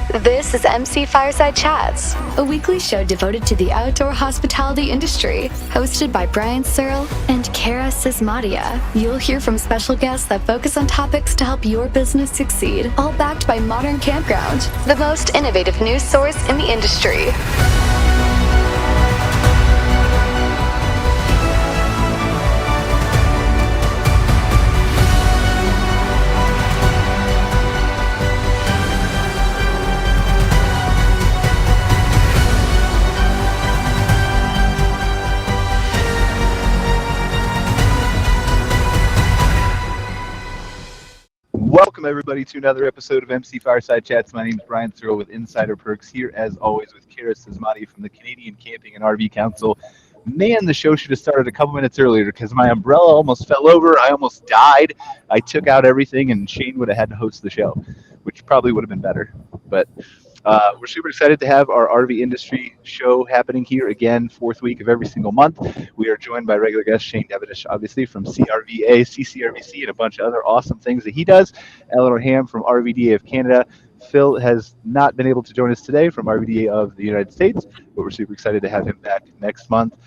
This is MC Fireside Chats, a weekly show devoted to the outdoor hospitality industry, hosted by Brian Searl and Cara Csizmadia. You'll hear from special guests that focus on topics to help your business succeed, all backed by Modern Campground, the most innovative news source in the industry. Welcome, everybody, to another episode of MC Fireside Chats. My name is Brian Searl with Insider Perks, here, as always, with Cara Csizmadia from the Canadian Camping and RV Council. Man, the show should have started a couple minutes earlier because my umbrella almost fell over. I almost died. I took out everything, and Shane would have had to host the show, which probably would have been better. But we're super excited to have our RV industry show happening here again, fourth week of every single month. We are joined by regular guest Shane Devenish, obviously, from CRVA, CCRVC, and a bunch of other awesome things that he does. Eleanore Hamm from RVDA of Canada. Phil has not been able to join us today from RVDA of the United States, but we're super excited to have him back next month.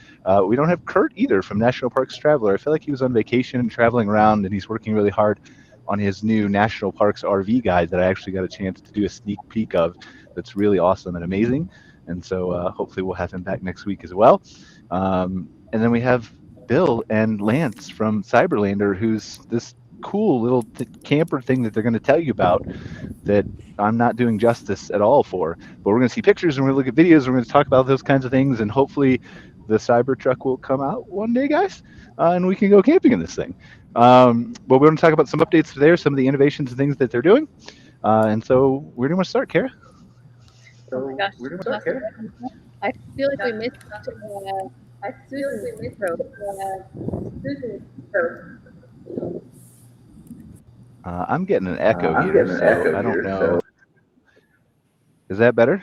We don't have Kurt either from National Parks Traveler. I feel like he was on vacation and traveling around, and he's working really hard on his new National Parks RV guide that I actually got a chance to do a sneak peek of. That's really awesome and amazing. And so hopefully we'll have him back next week as well. And then we have Bill and Lance from Cyberlandr, who's this cool little camper thing that they're going to tell you about that I'm not doing justice at all for. But we're going to see pictures and we're going to look at videos and we're going to talk about those kinds of things. And hopefully the CyberTruck will come out one day, guys, and we can go camping in this thing. But we're going to talk about some updates there, some of the innovations and things that they're doing. And so where do you want to start, Cara? Oh my gosh. I feel like we missed I'm getting an echo here, so I don't know. Is that better?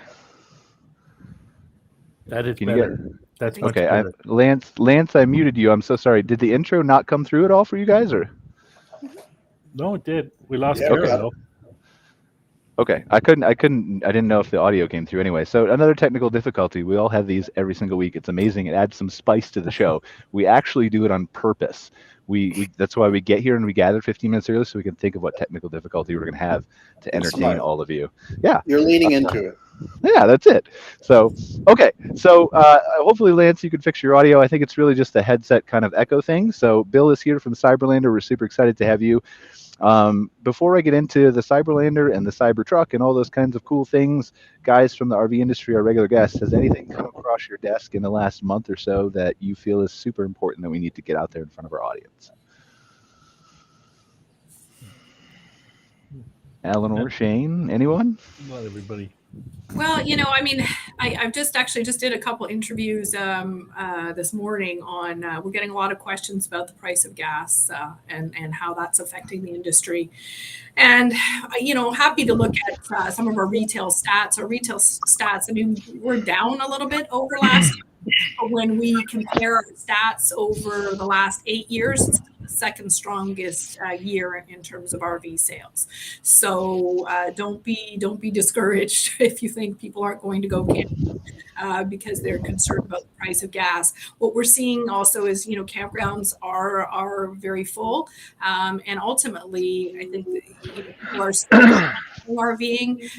That is Can better. you get? That's much Okay, better. Lance, I muted you. I'm so sorry. Did the intro not come through at all for you guys, or? No, it did. We lost Yeah, Cara, okay. though. Okay, I didn't know if the audio came through anyway. So another technical difficulty. We all have these every single week. It's amazing. It adds some spice to the show. We actually do it on purpose. We that's why we get here and we gather 15 minutes early so we can think of what technical difficulty we're going to have to entertain all of you. Yeah. You're leaning into it. Yeah, that's it. So, okay. So hopefully, Lance, you can fix your audio. I think it's really just a headset kind of echo thing. So Bill is here from Cyberlandr. We're super excited to have you. Before I get into the Cyberlandr and the CyberTruck and all those kinds of cool things, guys from the RV industry, our regular guests, has anything come across your desk in the last month or so that you feel is super important that we need to get out there in front of our audience? Eleanore, Shane, anyone? Not everybody. Well, I mean, I've just did a couple interviews this morning on, we're getting a lot of questions about the price of gas and how that's affecting the industry. And, happy to look at some of our retail stats. Our retail stats, I mean, we're down a little bit over last year. But when we compare our stats over the last 8 years, it's the second strongest year in terms of RV sales. So don't be discouraged if you think people aren't going to go camping because they're concerned about the price of gas. What we're seeing also is, campgrounds are very full, and ultimately, I think that, people are still RVing.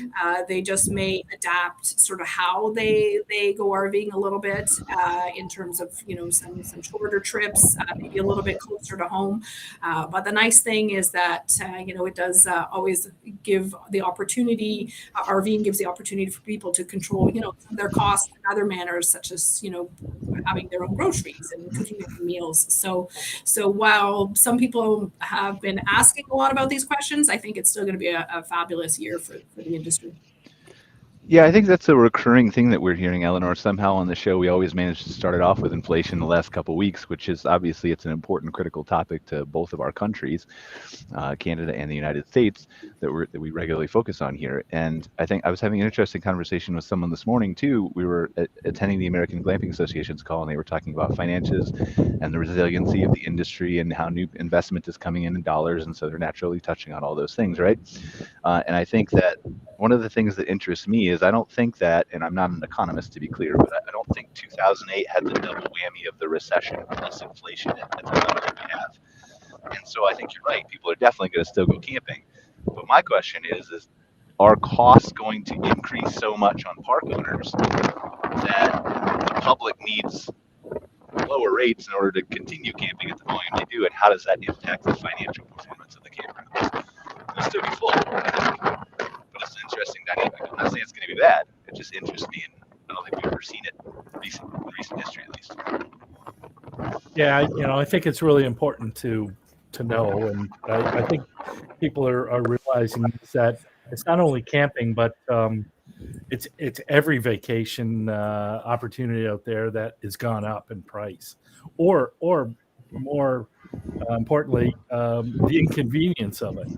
They just may adapt sort of how they go RVing a little bit in terms of some shorter trips, maybe a little bit closer to home. But the nice thing is that it does always give the opportunity. RVing gives the opportunity for people to control their costs in other manners, such as having their own groceries and cooking their own meals. So while some people have been asking a lot about these questions, I think it's still going to be a fabulous year for the industry. Yeah, I think that's a recurring thing that we're hearing, Eleanore. Somehow on the show, we always manage to start it off with inflation the last couple of weeks, which is obviously it's an important, critical topic to both of our countries, Canada and the United States, that we regularly focus on here. And I think I was having an interesting conversation with someone this morning too. We were attending the American Glamping Association's call, and they were talking about finances and the resiliency of the industry and how new investment is coming in dollars, and so they're naturally touching on all those things, right? And I think that one of the things that interests me is I don't think that, and I'm not an economist to be clear, but I don't think 2008 had the double whammy of the recession plus inflation at the level that we have. And so I think you're right. People are definitely going to still go camping. But my question is are costs going to increase so much on park owners that the public needs lower rates in order to continue camping at the volume they do? And how does that impact the financial performance of the campgrounds? They'll still be full, but it's an interesting dynamic. I'm not saying it's going to be bad. It just interests me, and I don't think we've ever seen it in recent history, at least. Yeah, I think it's really important to know, and I think people are realizing that it's not only camping, but it's every vacation opportunity out there that has gone up in price, or more importantly, the inconvenience of it.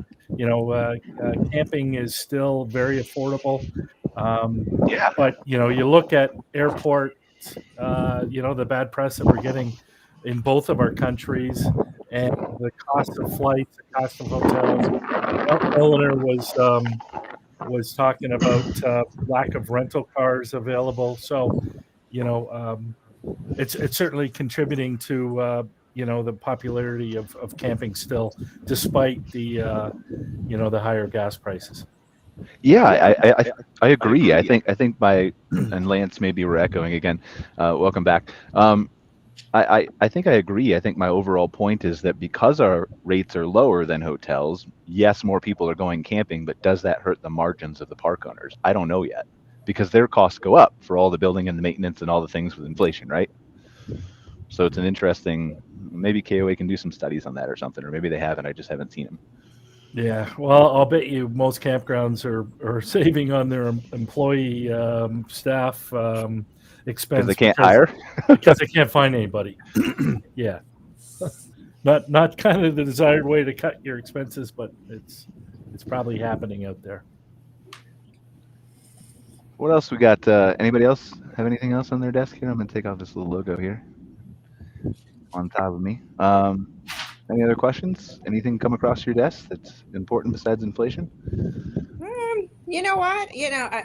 Camping is still very affordable. But you look at airports, the bad press that we're getting in both of our countries, and the cost of flights, the cost of hotels. Eleanor was talking about lack of rental cars available. So, it's certainly contributing to the popularity of camping still, despite the the higher gas prices. Yeah, I agree. I think and Lance, maybe we're echoing again. Welcome back. I think I agree. I think my overall point is that because our rates are lower than hotels, yes, more people are going camping, but does that hurt the margins of the park owners? I don't know yet, because their costs go up for all the building and the maintenance and all the things with inflation, right? So it's an interesting, maybe KOA can do some studies on that or something, or maybe they haven't, I just haven't seen them. Yeah, well, I'll bet you most campgrounds are saving on their employee staff expense because they can't hire, because they can't find anybody. Yeah, not kind of the desired way to cut your expenses, but it's probably happening out there. What else we got? Anybody else have anything else on their desk here? I'm gonna take off this little logo here on top of me. Any other questions? Anything come across your desk that's important besides inflation? You know what?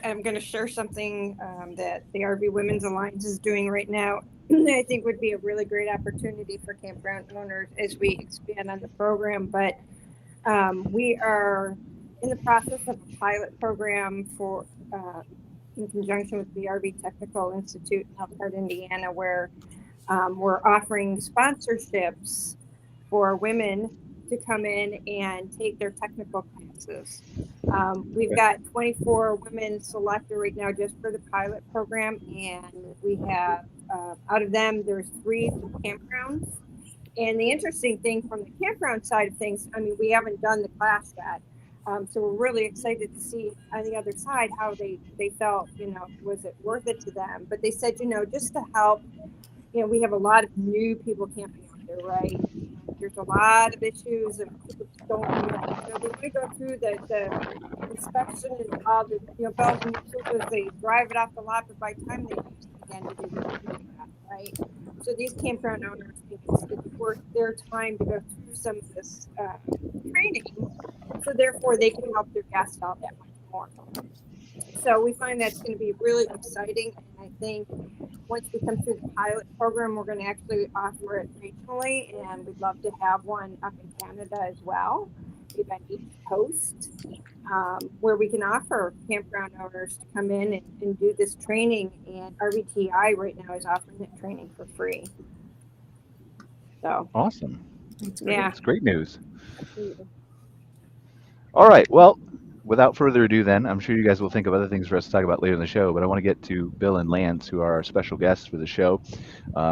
I'm going to share something that the RV Women's Alliance is doing right now. I think would be a really great opportunity for campground owners as we expand on the program. But we are in the process of a pilot program for in conjunction with the RV Technical Institute in Elkhart, Indiana, where we're offering sponsorships for women to come in and take their technical classes. We've got 24 women selected right now just for the pilot program, and we have out of them there's 3 campgrounds. And the interesting thing from the campground side of things, I mean, we haven't done the class yet, so we're really excited to see on the other side how they felt, was it worth it to them? But they said, just to help, we have a lot of new people camping out there, right? There's a lot of issues and people don't, they may go through the inspection and all the, bells and whistles as they drive it off the lot, but by the time they use it again to do that, right? So these campground owners, it's worth their time to go through some of this training, so therefore they can help their guests out that much more. So we find that's going to be really exciting, and I think once we come through the pilot program, we're going to actually offer it regionally, and we'd love to have one up in Canada as well, maybe on each coast, where we can offer campground owners to come in and do this training. And RVTI right now is offering that training for free. So awesome. Yeah, it's great news. All right, well, without further ado then, I'm sure you guys will think of other things for us to talk about later in the show, but I want to get to Bill and Lance, who are our special guests for the show.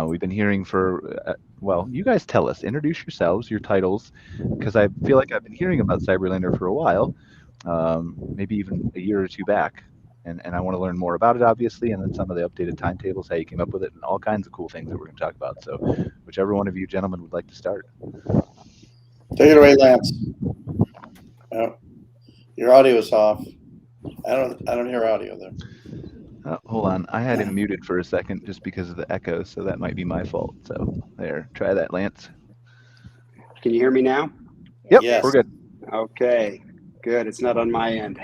We've been hearing for, well, you guys tell us, introduce yourselves, your titles, because I feel like I've been hearing about Cyberlandr for a while, maybe even a year or two back, and I want to learn more about it, obviously, and then some of the updated timetables, how you came up with it, and all kinds of cool things that we're going to talk about. So whichever one of you gentlemen would like to start. Take it away, Lance. Your audio is off. I don't hear audio there. Oh, hold on. I had him muted for a second just because of the echo, so that might be my fault. So there, try that, Lance. Can you hear me now? Yep, yes. We're good. Okay, Good. It's not on my end.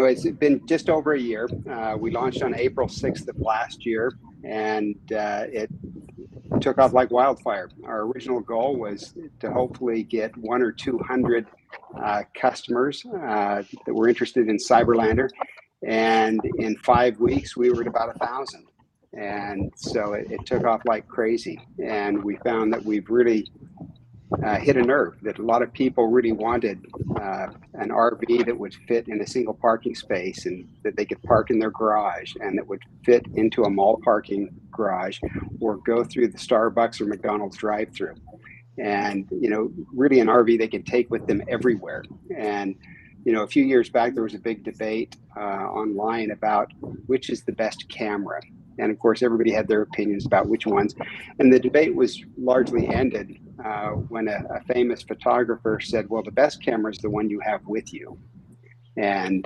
It's been just over a year. We launched on April 6th of last year, and it took off like wildfire. Our original goal was to hopefully get 100 or 200 customers that were interested in Cyberlandr, and in 5 weeks we were at about 1,000. And so it took off like crazy, and we found that we've really hit a nerve, that a lot of people really wanted an RV that would fit in a single parking space, and that they could park in their garage, and that would fit into a mall parking garage or go through the Starbucks or McDonald's drive-through. And, really an RV they can take with them everywhere. And, a few years back, there was a big debate online about which is the best camera. And of course, everybody had their opinions about which ones. And the debate was largely ended when a famous photographer said, well, the best camera is the one you have with you. And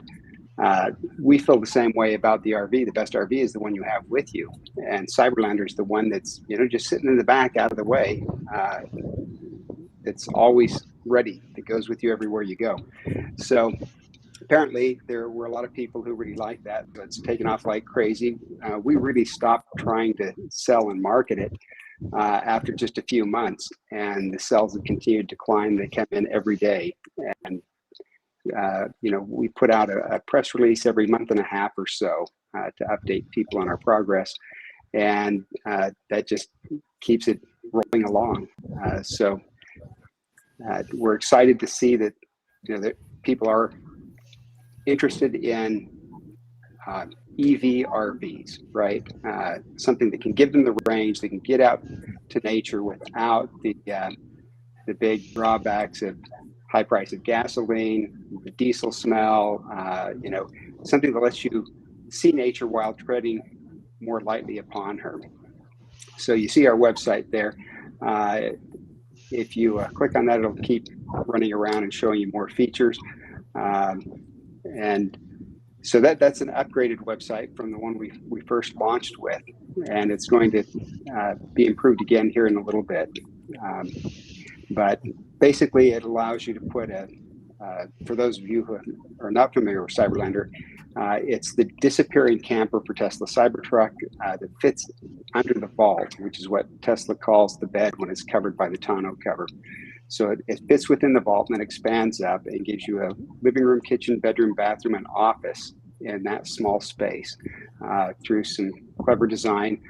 we feel the same way about the RV. The best RV is the one you have with you. And Cyberlandr is the one that's, just sitting in the back out of the way. It's always ready. It goes with you everywhere you go. So apparently there were a lot of people who really liked that. So it's taken off like crazy. We really stopped trying to sell and market it after just a few months, and the sales have continued to climb. They come in every day, and we put out a press release every month and a half or so to update people on our progress, and that just keeps it rolling along. So we're excited to see that that people are interested in EV RVs, right? Something that can give them the range, they can get out to nature without the big drawbacks of high price of gasoline, the diesel smell, something that lets you see nature while treading more lightly upon her. So you see our website there. If you click on that, it'll keep running around and showing you more features. And so that's an upgraded website from the one we first launched with, and it's going to be improved again here in a little bit. But basically, it allows you to put for those of you who are not familiar with Cyberlandr, it's the disappearing camper for Tesla CyberTruck that fits under the vault, which is what Tesla calls the bed when it's covered by the tonneau cover. So it fits within the vault and then expands up and gives you a living room, kitchen, bedroom, bathroom, and office in that small space. Through some clever design,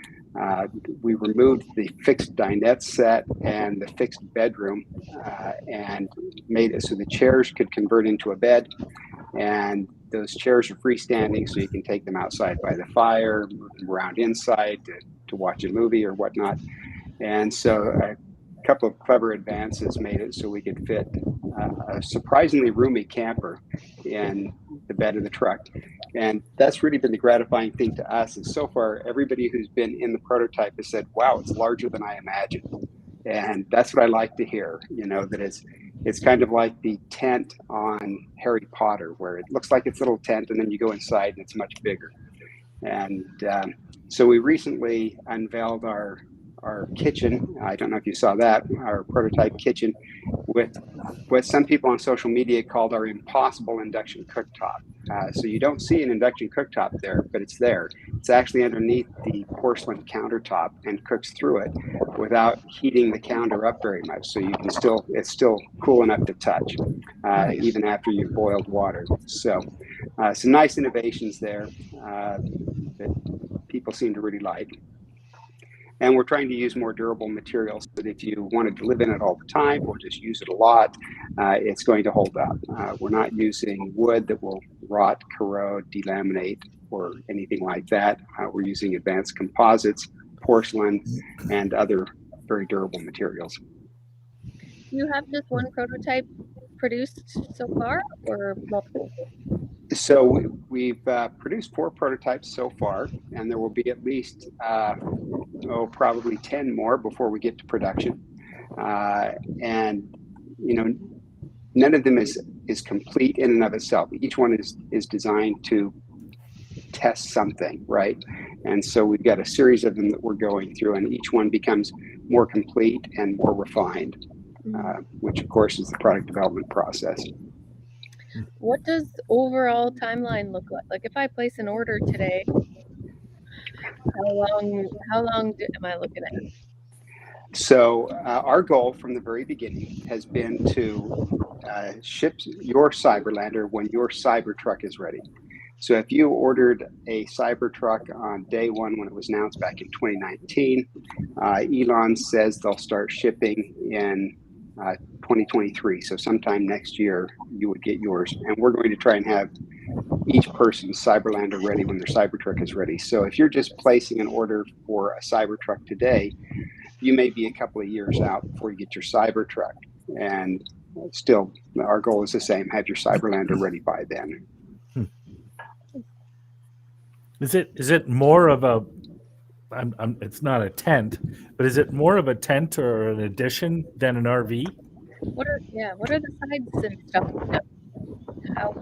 we removed the fixed dinette set and the fixed bedroom and made it so the chairs could convert into a bed. And those chairs are freestanding, so you can take them outside by the fire, move them around inside to watch a movie or whatnot. And so a couple of clever advances made it so we could fit a surprisingly roomy camper in the bed of the truck. And that's really been the gratifying thing to us, is so far everybody who's been in the prototype has said, wow, it's larger than I imagined. And that's what I like to hear, that it's kind of like the tent on Harry Potter, where it looks like it's a little tent and then you go inside and it's much bigger. And so we recently unveiled our kitchen. I don't know if you saw that, our prototype kitchen, with what some people on social media called our impossible induction cooktop. So you don't see an induction cooktop there, but it's there. It's actually underneath the porcelain countertop and cooks through it without heating the counter up very much. So you can it's still cool enough to touch, even after you've boiled water. So some nice innovations there that people seem to really like. And we're trying to use more durable materials so that if you wanted to live in it all the time or just use it a lot, it's going to hold up. We're not using wood that will rot, corrode, delaminate, or anything like that. We're using advanced composites, porcelain, and other very durable materials. Do you have just one prototype produced so far, or multiple? So we've produced 4 prototypes so far, and there will be at least probably 10 more before we get to production. And none of them is complete in and of itself. Each one is designed to test something, right? And so we've got a series of them that we're going through, and each one becomes more complete and more refined, which of course is the product development process. What does overall timeline look like? Like if I place an order today, how long am I looking at? So our goal from the very beginning has been to ship your Cyberlandr when your CyberTruck is ready. So if you ordered a CyberTruck on day one when it was announced back in 2019, Elon says they'll start shipping in 2023. So sometime next year you would get yours. And we're going to try and have each person's Cyberlandr ready when their CyberTruck is ready. So if you're just placing an order for a CyberTruck today, you may be a couple of years out before you get your CyberTruck. And still, our goal is the same, have your Cyberlandr ready by then. Is it more of a, it's not a tent, but is it more of a tent or an addition than an RV? What are the sides and stuff?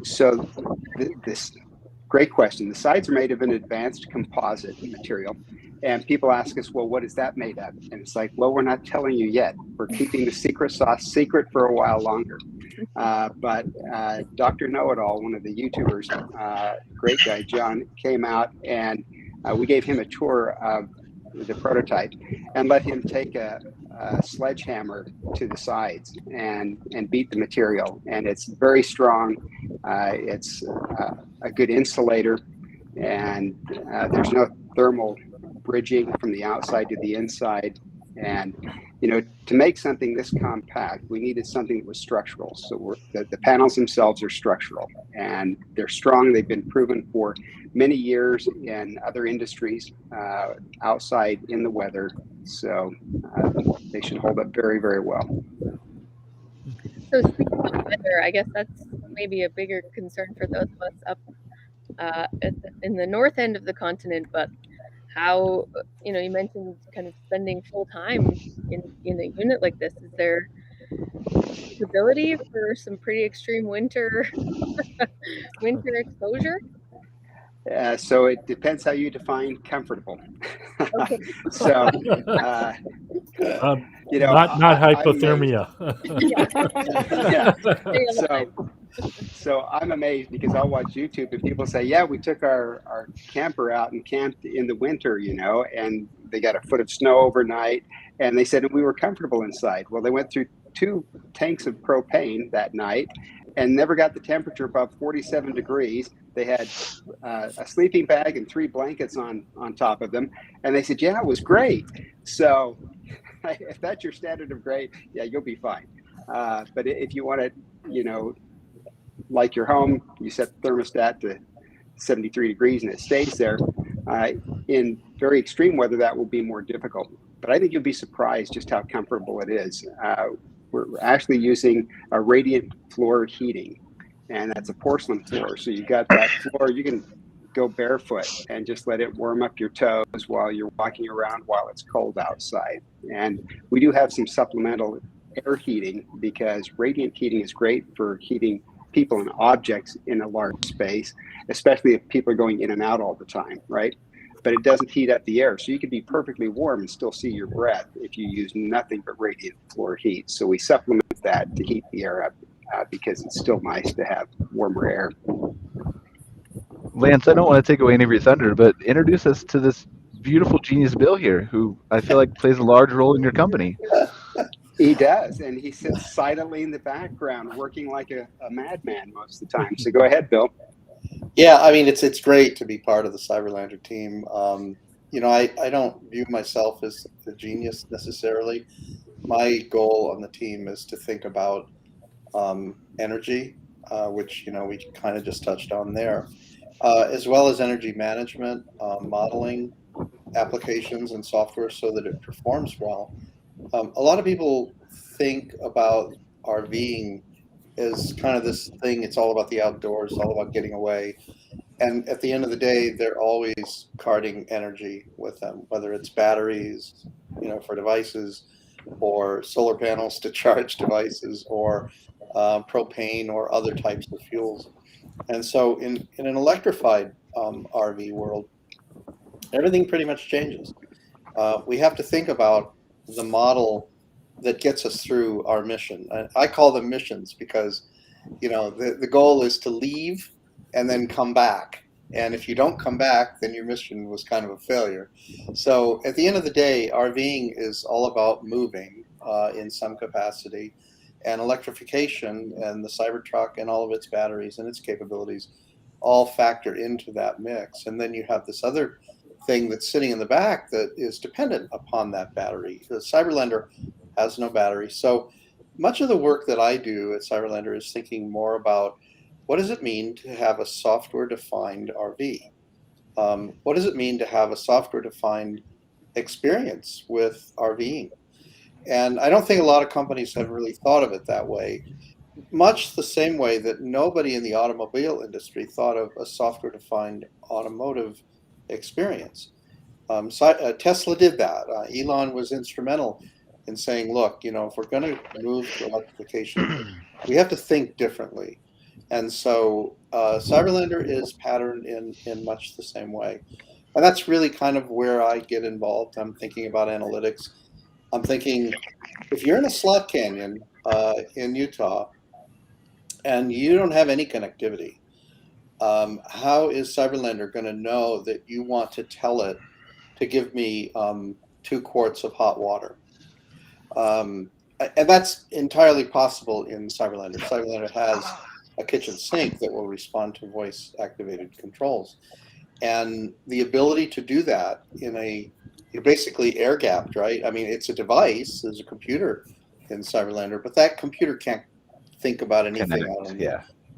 So this great question. The sides are made of an advanced composite material. And people ask us, well, what is that made of? And it's like, well, we're not telling you yet. We're keeping the secret sauce secret for a while longer. But Dr. Know-It-All, one of the YouTubers, great guy, John, came out and we gave him a tour of the prototype and let him take a sledgehammer to the sides and beat the material. And it's very strong. It's a good insulator, and there's no thermal bridging from the outside to the inside. And to make something this compact, we needed something that was structural. So the panels themselves are structural, and they're strong. They've been proven for many years in other industries outside in the weather. So they should hold up very, very well. So speaking of weather, I guess that's maybe a bigger concern for those of us up in the north end of the continent, but how, you know, kind of spending full time in a unit like this. Is there ability for some pretty extreme winter exposure? So it depends how you define comfortable. Okay. So, you know, not hypothermia. So I'm amazed because I'll watch YouTube and people say, yeah, we took our camper out and camped in the winter, you know, and they got a foot of snow overnight, and they said we were comfortable inside. Well, they went through 2 tanks of propane that night and never got the temperature above 47 degrees. They had a sleeping bag and 3 blankets on top of them. And they said, yeah, it was great. So if that's your standard of great, yeah, you'll be fine. But if you want to, you know, like your home, you set the thermostat to 73 degrees and it stays there. In very extreme weather, that will be more difficult. But I think you'll be surprised just how comfortable it is. We're actually using a radiant floor heating, and that's a porcelain floor. So you got that floor, you can go barefoot and just let it warm up your toes while you're walking around while it's cold outside. And we do have some supplemental air heating because radiant heating is great for heating people and objects in a large space, especially if people are going in and out all the time, right? But it doesn't heat up the air. So you can be perfectly warm and still see your breath if you use nothing but radiant floor heat. So we supplement that to heat the air up because it's still nice to have warmer air. Lance, I don't want to take away any of your thunder, but introduce us to this beautiful genius Bill here, who I feel like plays a large role in your company. He does, and he sits silently in the background, working like a madman most of the time. So go ahead, Bill. Yeah, I mean, it's great to be part of the Cyberlandr team. You know, I don't view myself as a genius necessarily. My goal on the team is to think about energy, which, you know, we kind of just touched on there, as well as energy management, modeling applications and software so that it performs well. A lot of people think about RVing as kind of this thing. It's all about the outdoors, it's all about getting away. And at the end of the day, they're always carting energy with them, whether it's batteries, you know, for devices, or solar panels to charge devices, or propane or other types of fuels. And so in an electrified RV world, everything pretty much changes. We have to think about the model that gets us through our mission. I call them missions because, you know, the goal is to leave and then come back. And if you don't come back, then your mission was kind of a failure. So at the end of the day, RVing is all about moving in some capacity, and electrification and the CyberTruck and all of its batteries and its capabilities all factor into that mix. And then you have this other thing that's sitting in the back that is dependent upon that battery. The Cyberlandr has no battery. So much of the work that I do at Cyberlandr is thinking more about what does it mean to have a software-defined RV? What does it mean to have a software-defined experience with RVing? And I don't think a lot of companies have really thought of it that way, much the same way that nobody in the automobile industry thought of a software-defined automotive experience. Tesla did that. Elon was instrumental in saying, look, you know, if we're going to move to electrification, we have to think differently. And so Cyberlandr is patterned in much the same way. And that's really kind of where I get involved. I'm thinking about analytics. I'm thinking, if you're in a slot canyon in Utah and you don't have any connectivity, how is Cyberlandr going to know that you want to tell it to give me 2 quarts of hot water? And that's entirely possible in Cyberlandr. Cyberlandr has a kitchen sink that will respond to voice-activated controls. And the ability to do that you're basically air-gapped, right? I mean, it's a device, there's a computer in Cyberlandr, but that computer can't think about anything out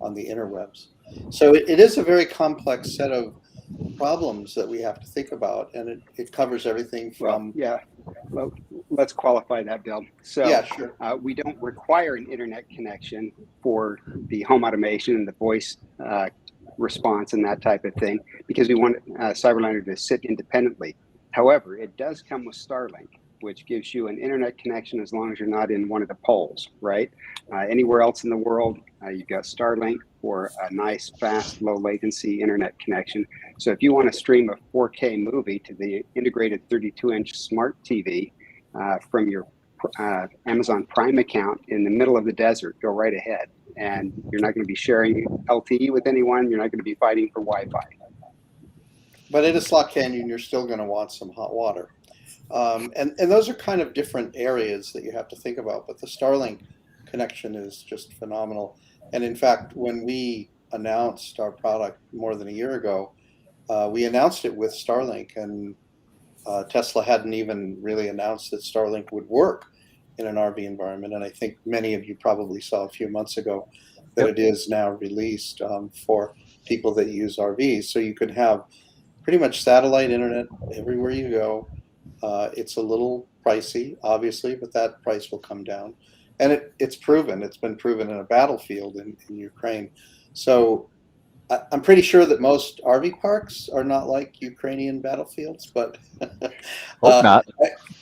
on the interwebs. So it is a very complex set of problems that we have to think about, and it covers everything from... Well, let's qualify that, Bill. So yeah, sure. We don't require an internet connection for the home automation and the voice response and that type of thing, because we want Cyberlandr to sit independently. However, it does come with Starlink, which gives you an internet connection as long as you're not in one of the poles, right? Anywhere else in the world, you've got Starlink for a nice, fast, low latency internet connection. So if you want to stream a 4K movie to the integrated 32-inch smart TV from your Amazon Prime account in the middle of the desert, go right ahead. And you're not going to be sharing LTE with anyone. You're not going to be fighting for Wi-Fi. But in a slot canyon, you're still going to want some hot water. And those are kind of different areas that you have to think about. But the Starlink connection is just phenomenal. And in fact, when we announced our product more than a year ago, we announced it with Starlink. And Tesla hadn't even really announced that Starlink would work in an RV environment. And I think many of you probably saw a few months ago that it is now released for people that use RVs. So you could have pretty much satellite internet everywhere you go. It's a little pricey, obviously, but that price will come down. And it's proven. It's been proven in a battlefield in Ukraine. So I'm pretty sure that most RV parks are not like Ukrainian battlefields, but hope not.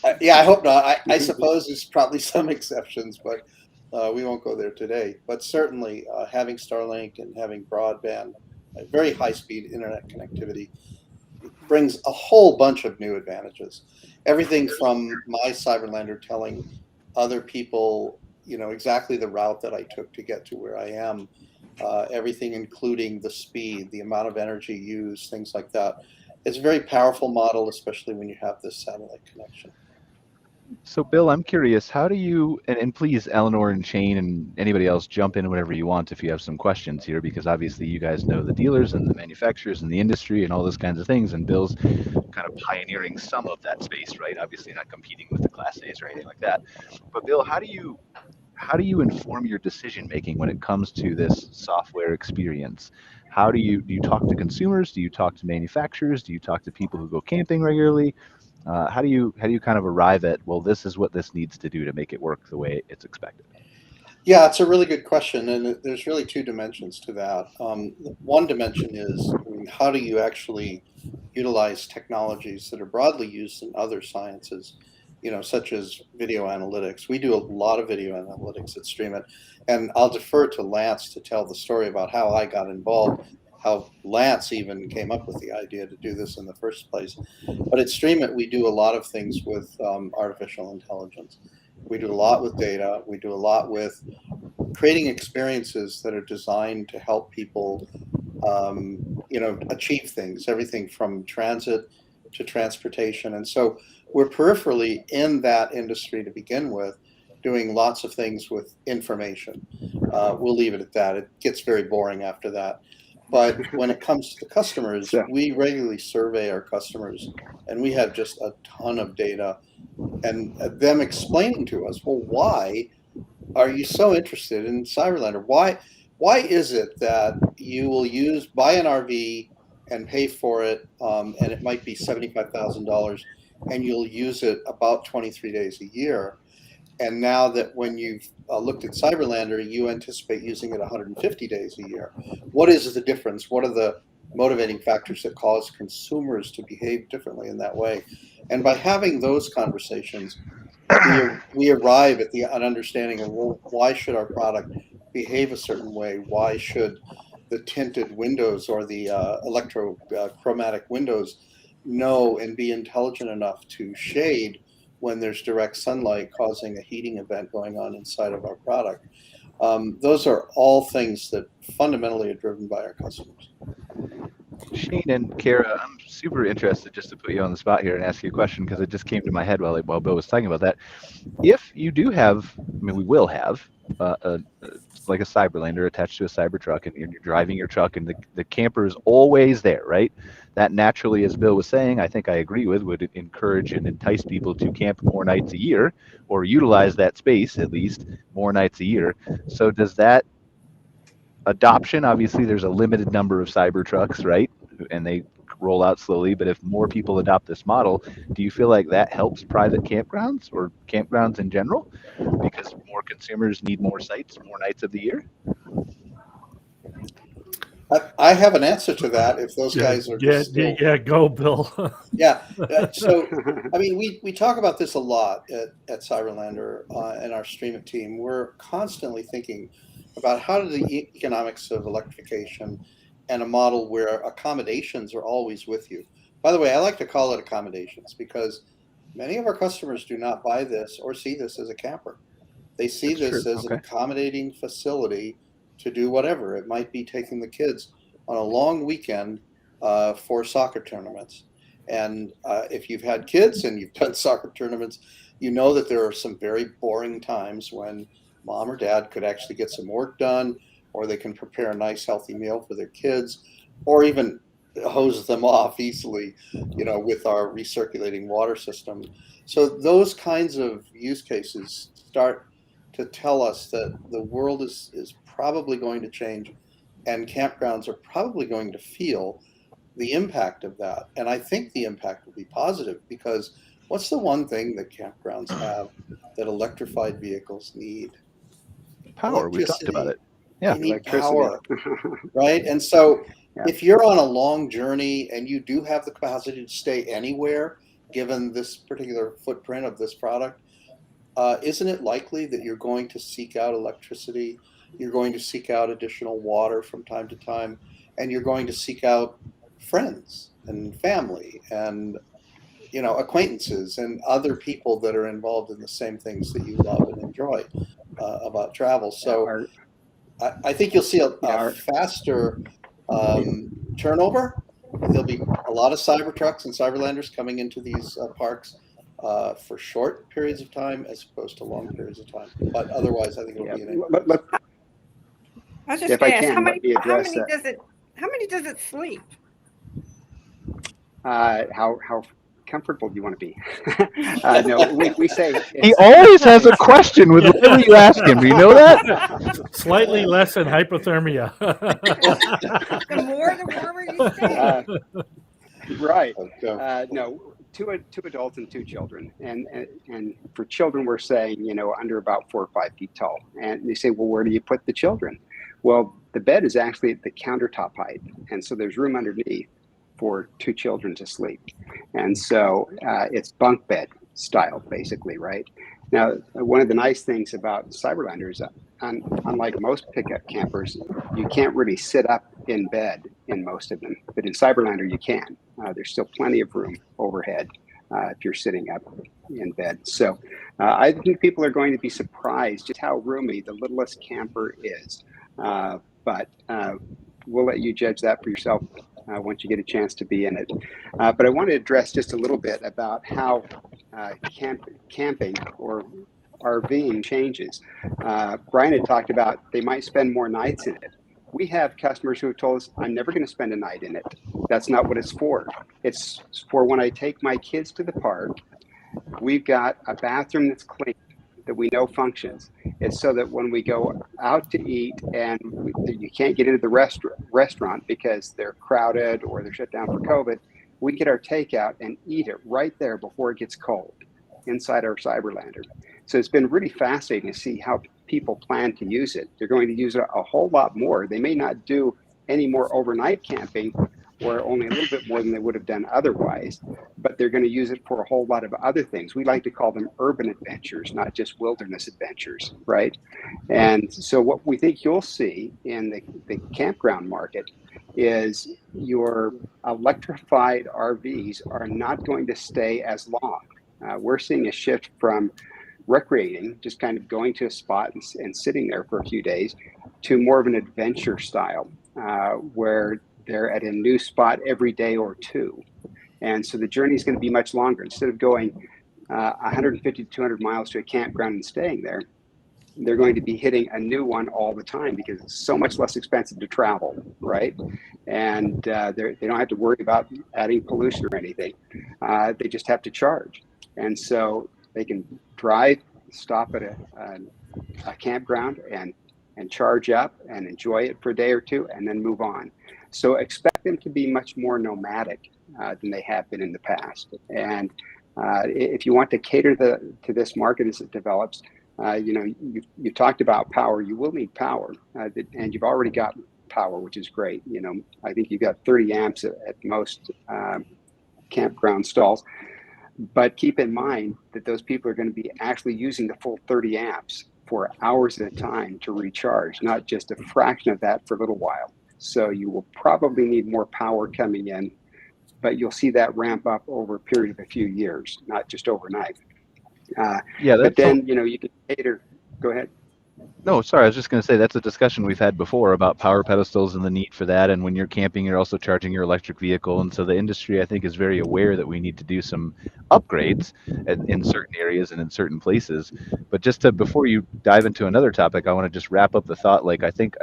I hope not. I suppose there's probably some exceptions, but we won't go there today. But certainly having Starlink and having broadband, very high-speed internet connectivity brings a whole bunch of new advantages. Everything from my Cyberlandr telling other people, you know, exactly the route that I took to get to where I am, everything including the speed, the amount of energy used, things like that. It's a very powerful model, especially when you have this satellite connection. So Bill, I'm curious, how do you, and please Eleanore and Shane and anybody else jump in whenever you want if you have some questions here, because obviously you guys know the dealers and the manufacturers and the industry and all those kinds of things, and Bill's kind of pioneering some of that space, right? Obviously not competing with the Class A's or anything like that. But Bill, how do you inform your decision making when it comes to this software experience? How do you talk to consumers? Do you talk to manufacturers? Do you talk to people who go camping regularly? How do you kind of arrive at, well, this is what this needs to do to make it work the way it's expected? Yeah, it's a really good question, and there's really 2 dimensions to that. One dimension is, I mean, how do you actually utilize technologies that are broadly used in other sciences, you know, such as video analytics. We do a lot of video analytics at Streamit, and I'll defer to Lance to tell the story about how I got involved. how Lance even came up with the idea to do this in the first place. But at Streamit, we do a lot of things with artificial intelligence. We do a lot with data. We do a lot with creating experiences that are designed to help people, achieve things, everything from transit to transportation. And so we're peripherally in that industry to begin with, doing lots of things with information. We'll leave it at that. It gets very boring after that. But when it comes to customers, we regularly survey our customers, and we have just a ton of data, and them explaining to us, well, why are you so interested in Cyberlandr? Why is it that you will buy an RV and pay for it, and it might be $75,000, and you'll use it about 23 days a year? And now that when you've looked at Cyberlandr, you anticipate using it 150 days a year. What is the difference? What are the motivating factors that cause consumers to behave differently in that way? And by having those conversations, we arrive at an understanding of, well, why should our product behave a certain way? Why should the tinted windows or the electrochromatic windows know and be intelligent enough to shade when there's direct sunlight causing a heating event going on inside of our product? Those are all things that fundamentally are driven by our customers. Shane and Cara, I'm super interested, just to put you on the spot here and ask you a question, because it just came to my head while Bill was talking about that. If you do have, we will have like a Cyberlandr attached to a CyberTruck, and you're driving your truck, and the camper is always there, right? That naturally, as Bill was saying, I think I agree with, would encourage and entice people to camp more nights a year, or utilize that space at least more nights a year. So does that adoption, obviously there's a limited number of CyberTrucks, right? And they roll out slowly, but if more people adopt this model, do you feel like that helps private campgrounds or campgrounds in general? Because more consumers need more sites, more nights of the year? I have an answer to that if those guys are go, Bill. So, we talk about this a lot at Cyberlandr and our Streamit team. We're constantly thinking about how do the economics of electrification and a model where accommodations are always with you. By the way, I like to call it accommodations because many of our customers do not buy this or see this as a camper. They see this as an accommodating facility to do whatever. It might be taking the kids on a long weekend for soccer tournaments. And if you've had kids and you've done soccer tournaments, you know that there are some very boring times when mom or dad could actually get some work done, or they can prepare a nice healthy meal for their kids, or even hose them off easily, with our recirculating water system. So those kinds of use cases start to tell us that the world is probably going to change, and campgrounds are probably going to feel the impact of that. And I think the impact will be positive, because what's the one thing that campgrounds have that electrified vehicles need? Power. We talked about it. Yeah, you need power, right? And so if you're on a long journey and you do have the capacity to stay anywhere, given this particular footprint of this product, isn't it likely that you're going to seek out electricity? You're going to seek out additional water from time to time, and you're going to seek out friends and family and acquaintances and other people that are involved in the same things that you love and enjoy about travel. So I think you'll see a faster turnover. There'll be a lot of Cybertrucks and Cyberlandrs coming into these parks for short periods of time as opposed to long periods of time. But otherwise, I think it'll be an increase. I was just going to ask, how many does it sleep? How comfortable do you want to be? No, we say he always has a question with whatever you ask him. Do you know that? Slightly less than hypothermia. The more, the warmer you stay. Right. No, two adults and 2 children, and for children we're saying under about 4 or 5 feet tall. And they say, well, where do you put the children? Well, the bed is actually at the countertop height, and so there's room underneath for 2 children to sleep. And so it's bunk bed style, basically, right? Now, one of the nice things about Cyberlandr is, unlike most pickup campers, you can't really sit up in bed in most of them. But in Cyberlandr, you can. There's still plenty of room overhead if you're sitting up in bed. So I think people are going to be surprised just how roomy the littlest camper is. But we'll let you judge that for yourself once you get a chance to be in it. But I want to address just a little bit about how camping or RVing changes. Brian had talked about they might spend more nights in it. We have customers who have told us, I'm never going to spend a night in it. That's not what it's for. It's for when I take my kids to the park, we've got a bathroom that's clean, that we know functions. It's so that when we go out to eat and you can't get into the restaurant because they're crowded or they're shut down for COVID, we get our takeout and eat it right there before it gets cold inside our Cyberlandr. So it's been really fascinating to see how people plan to use it. They're going to use it a whole lot more. They may not do any more overnight camping or only a little bit more than they would have done otherwise, but they're going to use it for a whole lot of other things. We like to call them urban adventures, not just wilderness adventures, right? And so what we think you'll see in the campground market is your electrified RVs are not going to stay as long. We're seeing a shift from recreating, just kind of going to a spot and sitting there for a few days, to more of an adventure style, where they're at a new spot every day or two. And so the journey is going to be much longer. Instead of going 150 to 200 miles to a campground and staying there, they're going to be hitting a new one all the time because it's so much less expensive to travel, right? And they don't have to worry about adding pollution or anything. They just have to charge. And so they can drive, stop at a campground and charge up and enjoy it for a day or two and then move on. So expect them to be much more nomadic than they have been in the past. And if you want to cater to this market as it develops, you talked about power. You will need power, and you've already got power, which is great. I think you've got 30 amps at most campground stalls. But keep in mind that those people are going to be actually using the full 30 amps for hours at a time to recharge, not just a fraction of that for a little while. So you will probably need more power coming in, but you'll see that ramp up over a period of a few years, not just overnight. But then, you can cater. Go ahead. No, sorry, I was just going to say that's a discussion we've had before about power pedestals and the need for that. And when you're camping, you're also charging your electric vehicle. And so the industry, I think, is very aware that we need to do some upgrades in certain areas and in certain places. But before you dive into another topic, I want to just wrap up the thought. Like, I think,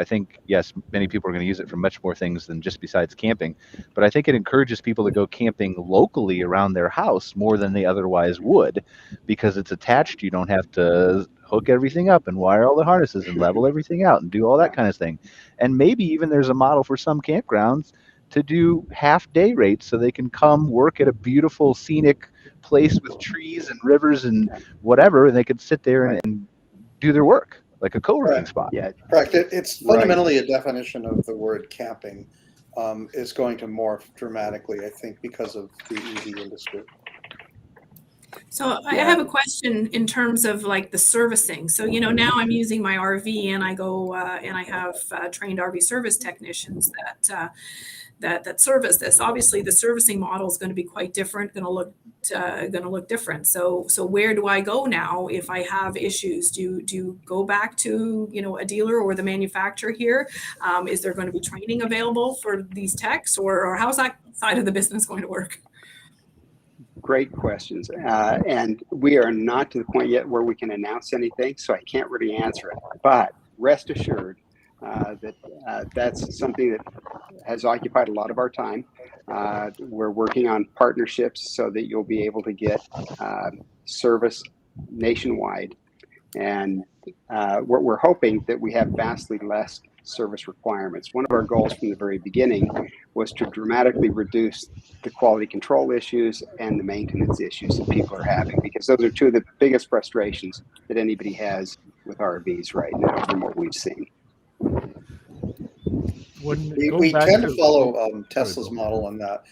yes, many people are going to use it for much more things than just besides camping. But I think it encourages people to go camping locally around their house more than they otherwise would, because it's attached. You don't have to hook everything up and wire all the harnesses and level everything out and do all that kind of thing. And maybe even there's a model for some campgrounds to do half-day rates so they can come work at a beautiful scenic place with trees and rivers and whatever, and they could sit there and do their work like a co-working spot. Yeah, correct. It's fundamentally a definition of the word camping is going to morph dramatically, I think, because of the EV industry. So I have a question in terms of like the servicing. So, now I'm using my RV and I go and I have trained RV service technicians that service this. Obviously, the servicing model is going to be quite different, going to look different. So where do I go now if I have issues? Do you go back to a dealer or the manufacturer here? Is there going to be training available for these techs, or how's that side of the business going to work? Great questions. And we are not to the point yet where we can announce anything, so I can't really answer it. But rest assured that that's something that has occupied a lot of our time. We're working on partnerships so that you'll be able to get service nationwide. And we're hoping that we have vastly less service requirements. One of our goals from the very beginning was to dramatically reduce the quality control issues and the maintenance issues that people are having, because those are two of the biggest frustrations that anybody has with RVs right now from what we've seen. We tend to follow Tesla's model on that.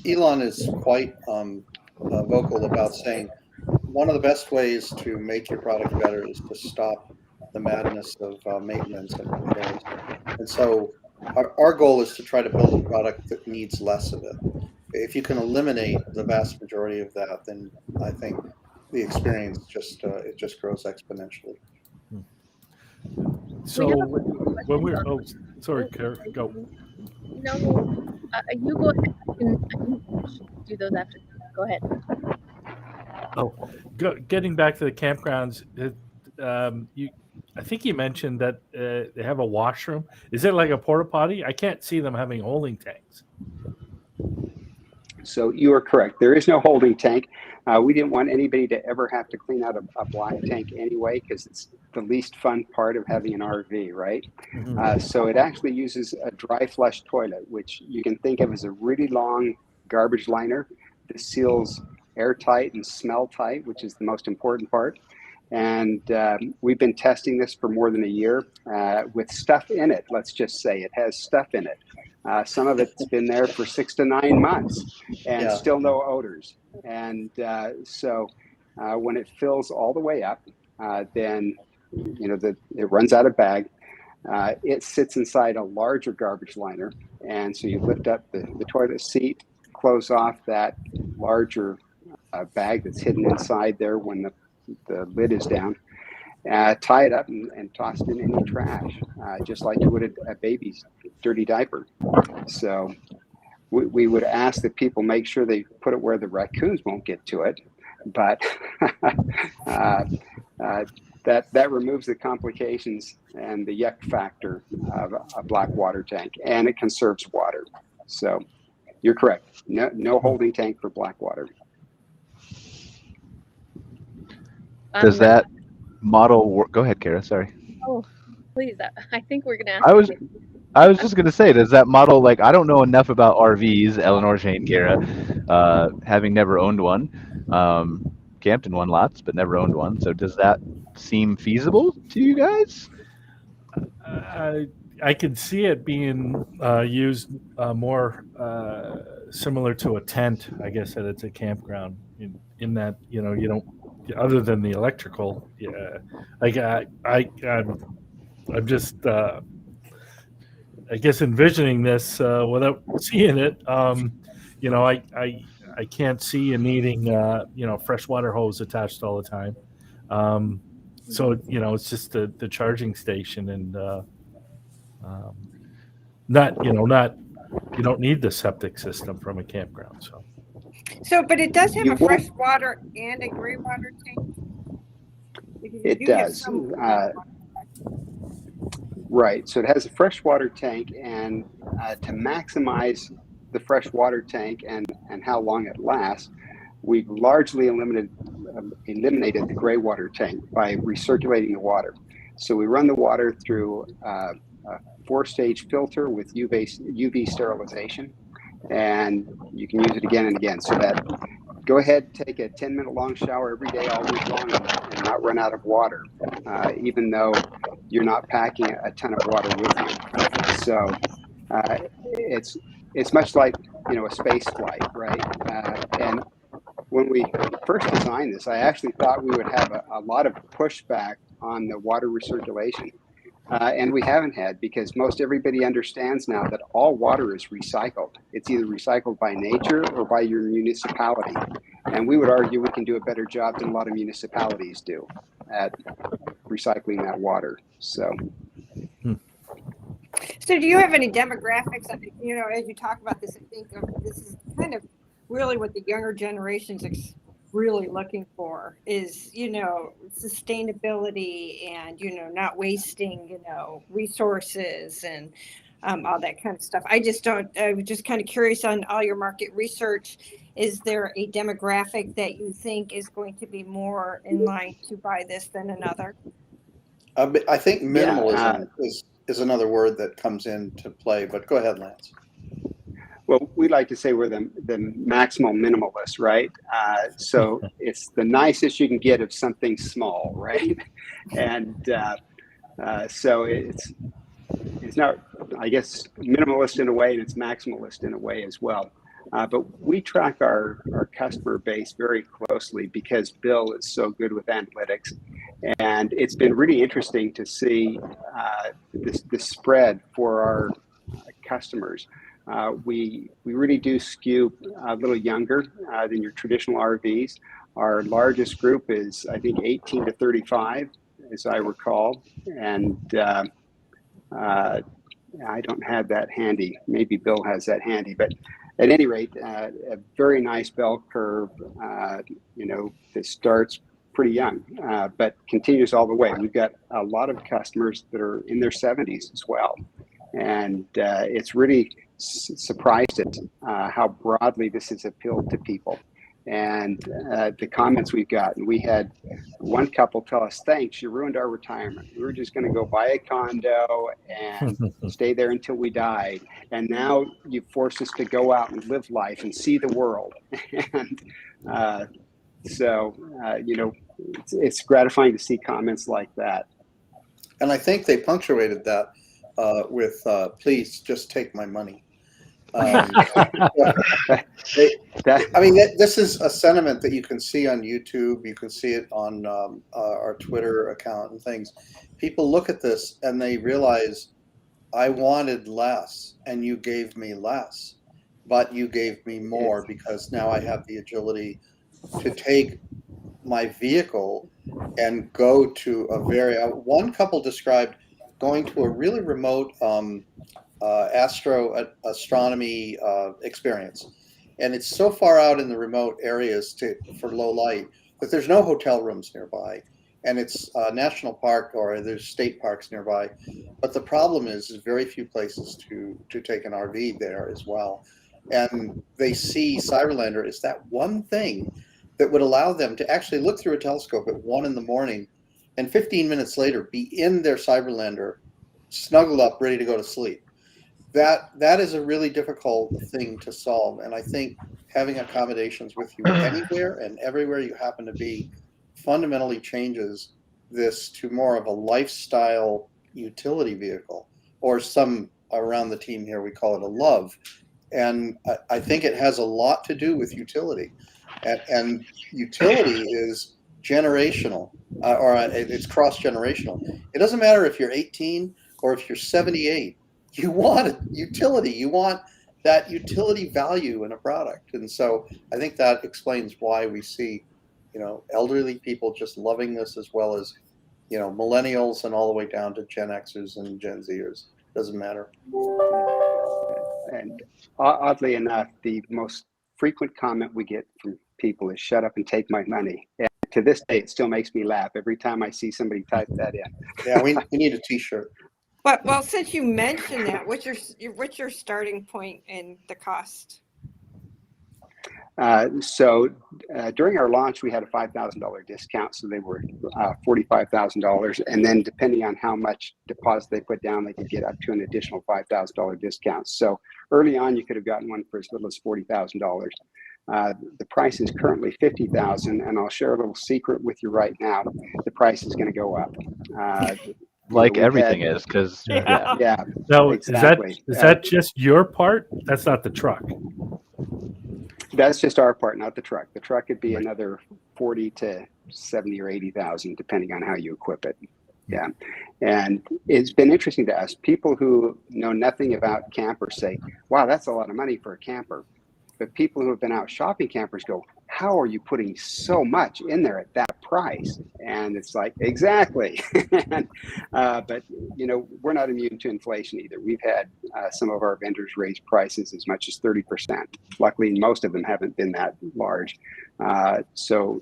Elon is quite vocal about saying one of the best ways to make your product better is to stop the madness of maintenance and repairs. And so our goal is to try to build a product that needs less of it. If you can eliminate the vast majority of that, then I think the experience just it just grows exponentially. So when we're sorry, Cara, go. No, you go ahead. I can do those after. Go ahead. Getting back to the campgrounds, I think you mentioned that they have a washroom. Is it like a porta potty? I can't see them having holding tanks. So you are correct. There is no holding tank. We didn't want anybody to ever have to clean out a black tank anyway, because it's the least fun part of having an RV, right? So it actually uses a dry flush toilet, which you can think of as a really long garbage liner that seals airtight and smell tight, which is the most important part. And we've been testing this for more than a year with stuff in it. Let's just say it has stuff in it. Some of it's been there for 6 to 9 months and still no odors. And so when it fills all the way up, then it runs out of bag. It sits inside a larger garbage liner. And so you lift up the toilet seat, close off that larger bag that's hidden inside there when the lid is down, tie it up and toss it in any trash, just like you would a baby's dirty diaper. So we would ask that people make sure they put it where the raccoons won't get to it, but that removes the complications and the yuck factor of a black water tank, and it conserves water. So you're correct. No holding tank for black water. Does that model work? Go ahead, Cara. Sorry. Oh, please. I think we're gonna ask. I was just gonna say, does that model, like, I don't know enough about RVs, Eleanore, Shane, Cara, having never owned one, camped in one lots, but never owned one. So does that seem feasible to you guys? I could see it being used more similar to a tent, I guess, that it's a campground in that, you don't, other than the electrical, like I'm just I guess envisioning this without seeing it. I can't see you needing freshwater hose attached all the time. So it's just the charging station, and not you don't need the septic system from a campground. So, but it does have a fresh water and a gray water tank. It does. Right. So it has a freshwater tank, and to maximize the freshwater tank and how long it lasts, we've largely eliminated the gray water tank by recirculating the water. So we run the water through a 4-stage filter with UV sterilization, and you can use it again and again. So that go ahead, take a 10-minute long shower every day, all week long, and not run out of water, even though you're not packing a ton of water with you. So it's much like a space flight, right? And when we first designed this, I actually thought we would have a lot of pushback on the water recirculation. And we haven't had, because most everybody understands now that all water is recycled. It's either recycled by nature or by your municipality. And we would argue we can do a better job than a lot of municipalities do at recycling that water. So do you have any demographics? As you talk about this, I think this is kind of really what the younger generations really looking for is, sustainability and, not wasting, resources and all that kind of stuff. I was just kind of curious on all your market research. Is there a demographic that you think is going to be more in line to buy this than another? I think minimalism is another word that comes into play, but go ahead, Lance. Well, we like to say we're the maximal minimalist, right? So it's the nicest you can get of something small, right? And so it's not, I guess, minimalist in a way, and it's maximalist in a way as well. But we track our customer base very closely because Bill is so good with analytics. And it's been really interesting to see the spread for customers. We really do skew a little younger than your traditional RVs. Our largest group is, I think, 18 to 35, as I recall. And I don't have that handy. Maybe Bill has that handy. But at any rate, a very nice bell curve, that starts pretty young, but continues all the way. We've got a lot of customers that are in their 70s as well. And it's really surprised us how broadly this has appealed to people. And the comments we've gotten, we had one couple tell us, thanks, you ruined our retirement. We were just going to go buy a condo and stay there until we died. And now you've forced us to go out and live life and see the world. And it's gratifying to see comments like that. And I think they punctuated that with, please just take my money. This is a sentiment that you can see on YouTube. You can see it on our Twitter account and things. People look at this and they realize, I wanted less and you gave me less, but you gave me more because now I have the agility to take my vehicle and go to one couple described going to a really remote astronomy experience, and it's so far out in the remote areas for low light that there's no hotel rooms nearby, and it's a national park or there's state parks nearby. But the problem is very few places to take an RV there as well, and they see Cyberlandr as that one thing that would allow them to actually look through a telescope at 1 a.m. and 15 minutes later be in their Cyberlandr, snuggled up, ready to go to sleep. That is a really difficult thing to solve, and I think having accommodations with you anywhere and everywhere you happen to be fundamentally changes this to more of a lifestyle utility vehicle, or some around the team here we call it a love. And I think it has a lot to do with utility, and utility is generational, or it's cross-generational. It doesn't matter if you're 18 or if you're 78. You want utility. You want that utility value in a product. And so I think that explains why we see, elderly people just loving this, as well as, millennials and all the way down to Gen Xers and Gen Zers. Doesn't matter. And oddly enough, the most frequent comment we get from people is, shut up and take my money. And to this day, it still makes me laugh every time I see somebody type that in. Yeah, we need a t-shirt. But well, since you mentioned that, what's your starting point in the cost? So during our launch, we had a $5,000 discount, so they were $45,000, and then depending on how much deposit they put down, they could get up to an additional $5,000 discount. So early on, you could have gotten one for as little as $40,000. The price is currently $50,000, and I'll share a little secret with you right now. The price is going to go up. Everything is, because yeah. So exactly. is that just your part? That's not the truck. That's just our part, not the truck. The truck could be another 40 to 70 or 80,000, depending on how you equip it. Yeah, and it's been interesting to us. People who know nothing about campers say, "Wow, that's a lot of money for a camper." But people who have been out shopping campers go, "How are you putting so much in there at that price?" And it's like, exactly. But we're not immune to inflation either. We've had some of our vendors raise prices as much as 30%. Luckily, most of them haven't been that large. So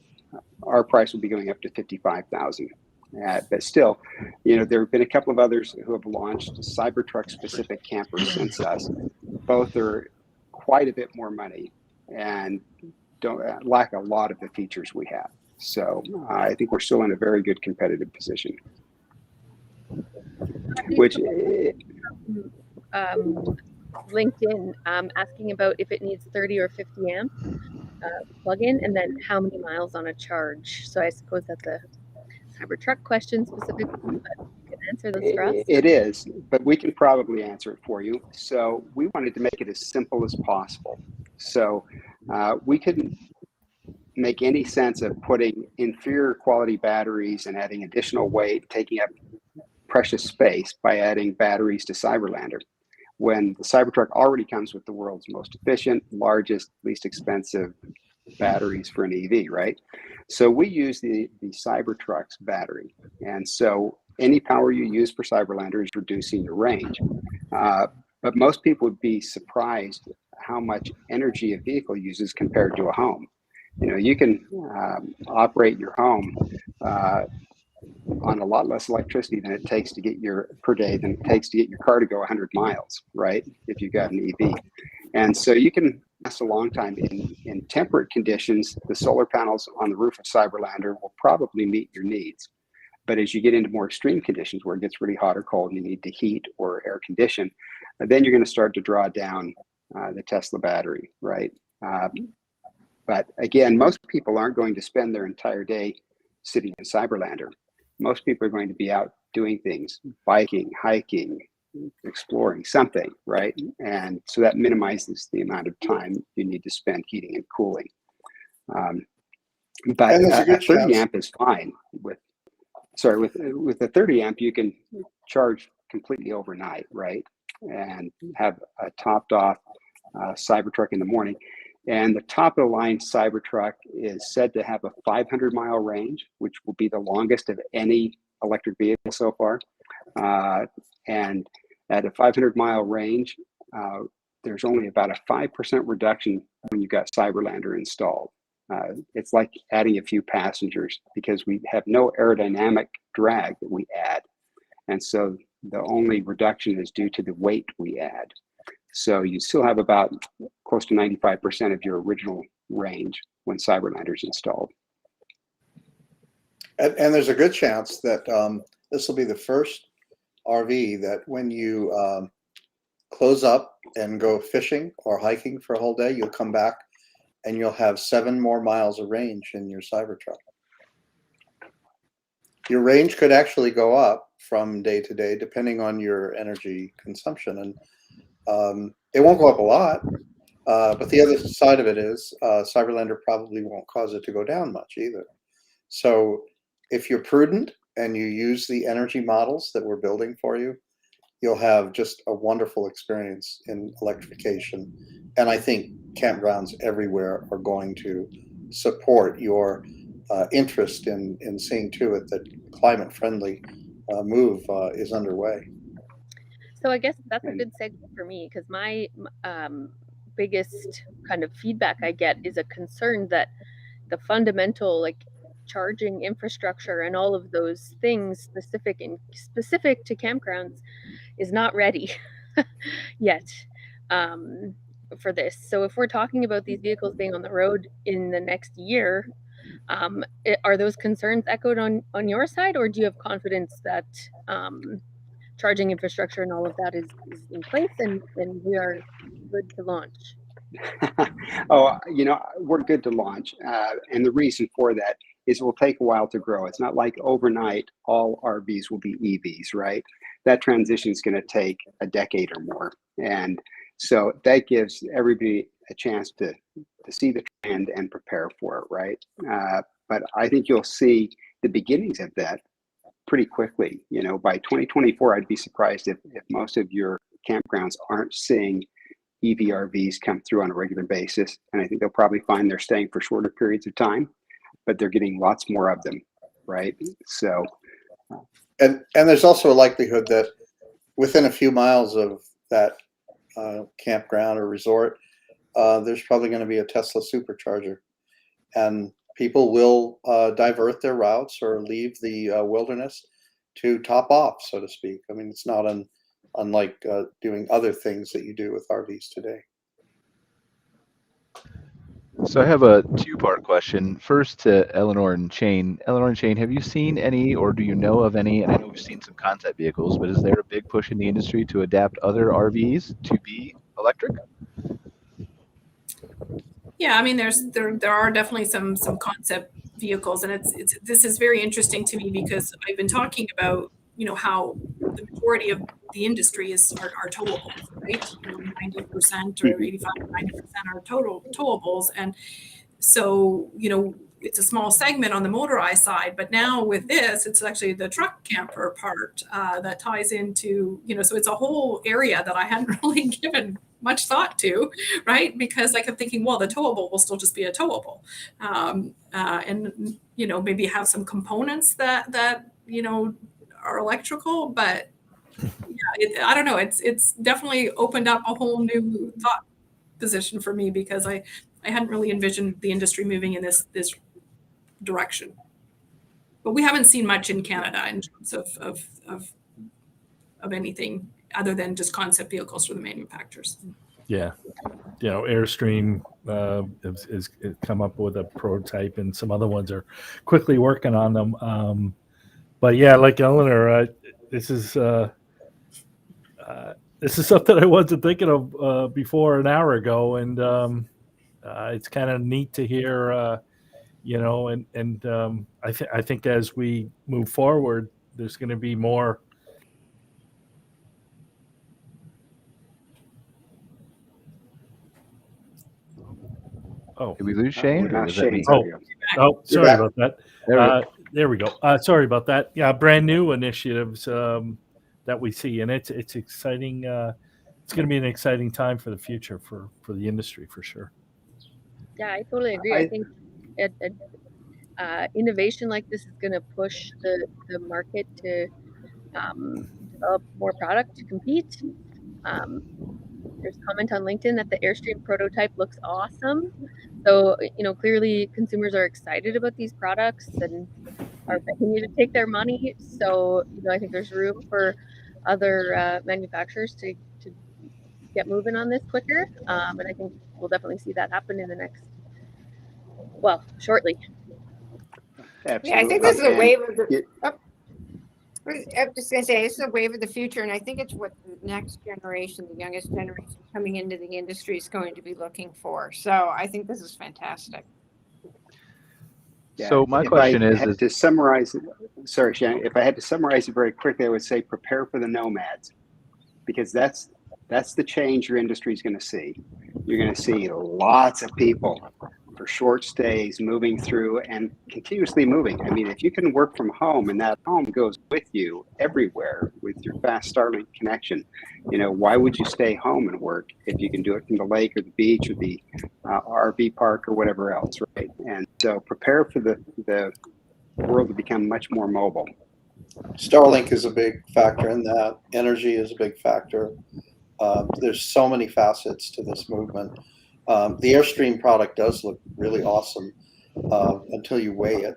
our price will be going up to $55,000. But still, there have been a couple of others who have launched CyberTruck specific campers since us. Both are quite a bit more money and don't lack a lot of the features we have. So I think we're still in a very good competitive position. Which LinkedIn asking about if it needs 30 or 50 amp plug-in, and then how many miles on a charge. So I suppose that's a CyberTruck question specifically, but you can answer this for us. It is, but we can probably answer it for you. So we wanted to make it as simple as possible. So we couldn't make any sense of putting inferior quality batteries and adding additional weight, taking up precious space by adding batteries to Cyberlandr. when the CyberTruck already comes with the world's most efficient, largest, least expensive batteries for an EV, right? So we use the CyberTruck's battery. And so any power you use for Cyberlandr is reducing your range. But most people would be surprised how much energy a vehicle uses compared to a home. You know, you can operate your home on a lot less electricity than it takes to get per day than it takes to get your car to go 100 miles, right? If you've got an EV. And so you can last a long time in temperate conditions. The solar panels on the roof of Cyberlandr will probably meet your needs. But as you get into more extreme conditions where it gets really hot or cold and you need to heat or air condition, then you're going to start to draw down the Tesla battery, right? But again, most people aren't going to spend their entire day sitting in Cyberlandr. Most people are going to be out doing things, biking, hiking, exploring something, right? And so that minimizes the amount of time you need to spend heating and cooling. But a 30 amp is fine. With the 30 amp, you can charge completely overnight, right? And have a topped off CyberTruck in the morning. And the top of the line CyberTruck is said to have a 500-mile range, which will be the longest of any electric vehicle so far. And at a 500-mile range, there's only about a 5% reduction when you've got Cyberlandr installed. It's like adding a few passengers because we have no aerodynamic drag that we add. And so the only reduction is due to the weight we add. So you still have about close to 95% of your original range when Cyberlandr is installed. And there's a good chance that this will be the first RV that when you close up and go fishing or hiking for a whole day, you'll come back and you'll have 7 more miles of range in your CyberTruck. Your range could actually go up from day to day, depending on your energy consumption. And it won't go up a lot, but the other side of it is Cyberlandr probably won't cause it to go down much either. So if you're prudent and you use the energy models that we're building for you, you'll have just a wonderful experience in electrification. And I think campgrounds everywhere are going to support your interest in seeing to it that climate-friendly move is underway. So I guess that's a good segue for me, because my biggest kind of feedback I get is a concern that the fundamental charging infrastructure and all of those things specific to campgrounds is not ready yet for this. So if we're talking about these vehicles being on the road in the next year, are those concerns echoed on your side, or do you have confidence that charging infrastructure and all of that is in place and we are good to launch? Oh, we're good to launch. And the reason for that is it will take a while to grow. It's not like overnight all RVs will be EVs, right? That transition is going to take a decade or more. And so that gives everybody a chance to see the trend and prepare for it, right? But I think you'll see the beginnings of that pretty quickly. By 2024, I'd be surprised if most of your campgrounds aren't seeing EV RVs come through on a regular basis. And I think they'll probably find they're staying for shorter periods of time, but they're getting lots more of them, right? So, and there's also a likelihood that within a few miles of that campground or resort, there's probably going to be a Tesla supercharger, and people will divert their routes or leave the wilderness to top off, so to speak. I mean, it's not unlike doing other things that you do with RVs today. So I have a two-part question. First to Eleanore and Shane. Eleanore and Shane, have you seen any, or do you know of any, and I know we've seen some concept vehicles, but is there a big push in the industry to adapt other RVs to be electric? Yeah, I mean, there are definitely some concept vehicles, and this is very interesting to me because I've been talking about how the majority of the industry are towables, right? 90% or 85 to 90% are towables, and so it's a small segment on the motorized side, but now with this, it's actually the truck camper part that ties into, so it's a whole area that I hadn't really given much thought to, right? Because I kept thinking, well, the towable will still just be a towable, and maybe have some components that are electrical, but I don't know. It's definitely opened up a whole new thought position for me, because I hadn't really envisioned the industry moving in this direction. But we haven't seen much in Canada in terms of anything other than just concept vehicles for the manufacturers. Yeah, Airstream has come up with a prototype, and some other ones are quickly working on them. But yeah, like Eleanor, this is something I wasn't thinking of before an hour ago, and it's kind of neat to hear. I think as we move forward, there's going to be more. Oh, did we lose Shane? Not Shane. Sorry about that. There we go. Sorry about that. Yeah, brand new initiatives that we see, and it's exciting. It's going to be an exciting time for the future for the industry, for sure. Yeah, I totally agree. I think innovation like this is going to push the market to develop more product to compete. There's a comment on LinkedIn that the Airstream prototype looks awesome. So, clearly consumers are excited about these products and are begging you to take their money. So, I think there's room for other manufacturers to get moving on this quicker. And I think we'll definitely see that happen in the next, shortly. Absolutely. Yeah, I think this is a wave of the. I'm just going to say, this is a wave of the future, and I think it's what the next generation, the youngest generation coming into the industry is going to be looking for. So I think this is fantastic. Yeah, so my question is to summarize it, sorry, Shannon, if I had to summarize it very quickly, I would say prepare for the nomads, because that's the change your industry is going to see. You're going to see lots of people for short stays moving through and continuously moving. I mean, if you can work from home and that home goes with you everywhere with your fast Starlink connection, why would you stay home and work if you can do it from the lake or the beach or the RV park or whatever else, right? And so prepare for the world to become much more mobile. Starlink is a big factor in that. Energy is a big factor. There's so many facets to this movement. The Airstream product does look really awesome until you weigh it,